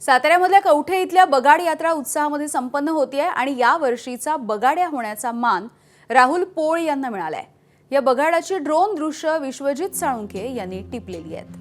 साताऱ्यामधल्या कवठे इथल्या बगाड यात्रा उत्साहामध्ये संपन्न होतीये आणि या वर्षीचा बगाड्या होण्याचा मान राहुल पोळ यांना मिळालाय। या बगाडाची ड्रोन दृश्य विश्वजित साळुंखे यांनी टिपलेली आहेत।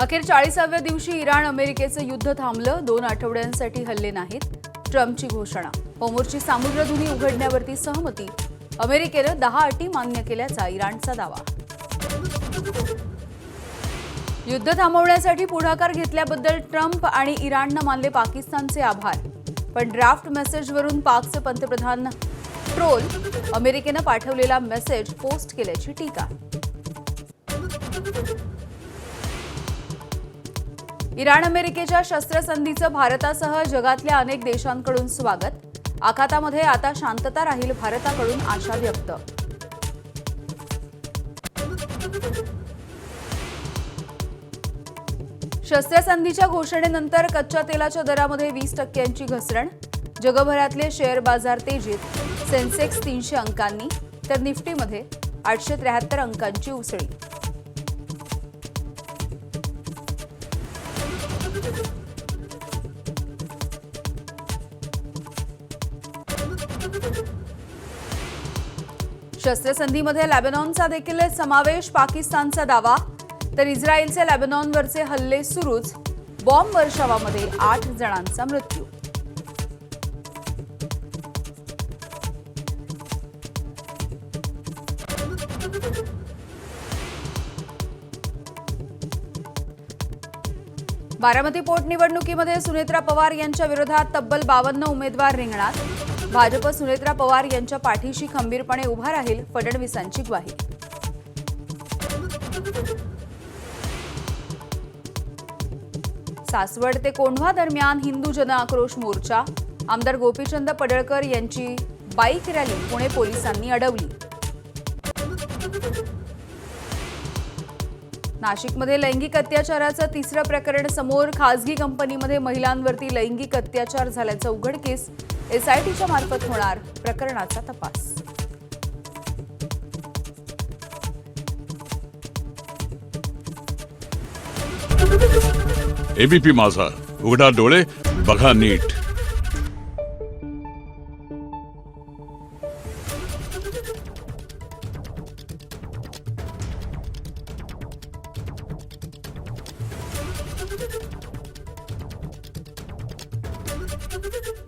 अखेर 40व्या दिवशी इराण अमेरिकेचं युद्ध थांबलं। 2 आठवड्यांसाठी हल्ले नाहीत, ट्रम्पची घोषणा। होमोरची सामुद्रधुनी उघडण्यावरती सहमती। अमेरिकेनं 10 अटी मान्य केल्याचा इराणचा दावा। युद्ध थांबवण्यासाठी पुढाकार घेतल्याबद्दल ट्रम्प आणि इराणनं मानले पाकिस्तानचे आभार। पण ड्राफ्ट मेसेजवरून पाकचे पंतप्रधान ट्रोल। अमेरिकेनं पाठवलेला मेसेज पोस्ट केल्याची टीका। इराण अमेरिकेच्या शस्त्रसंधीचं भारतासह जगातल्या अनेक देशांकडून स्वागत। आखातामध्ये आता शांतता राहील, भारताकडून आशा व्यक्त। शस्त्रसंधीच्या घोषणेनंतर कच्च्या तेलाच्या दरामध्ये 20% घसरण। जगभरातले शेअर बाजार तेजीत। सेन्सेक्स 300 अंकांनी तर निफ्टीमध्ये 873 अंकांची उसळी। शस्त्रसंधीमध्ये लेबनॉनचा देखील समावेश। पाकिस्तानचा दावा तर इस्रायलचे लेबनॉनवरचे हल्ले सुरूच। बॉम्ब वर्षावामध्ये 8 जणांचा मृत्यू। बारामती पोटनिवडणुकीमध्ये सुनेत्रा पवार यांच्या विरोधात तब्बल 52 उमेदवार रिंगणात। भाजप सुनेत्रा पवार यांच्या पाठीशी खंबीरपणे उभा राहील, फडणवीसांची ग्वाही। सासवड ते कोंढवा दरम्यान हिंदू जन आक्रोश मोर्चा। आमदार गोपीचंद पडळकर यांची बाईक रॅली पुणे पोलिसांनी अडवली। नाशिकमध्ये लैंगिक अत्याचाराचं 3रं प्रकरण समोर। खासगी कंपनीमध्ये महिलांवरती लैंगिक अत्याचार झाल्याचं उघडकीस। एसआयटीच्या मार्फत होणार प्रकरणाचा तपास। एबीपी माझा, उघडा डोळे बघा नीट। Thank you.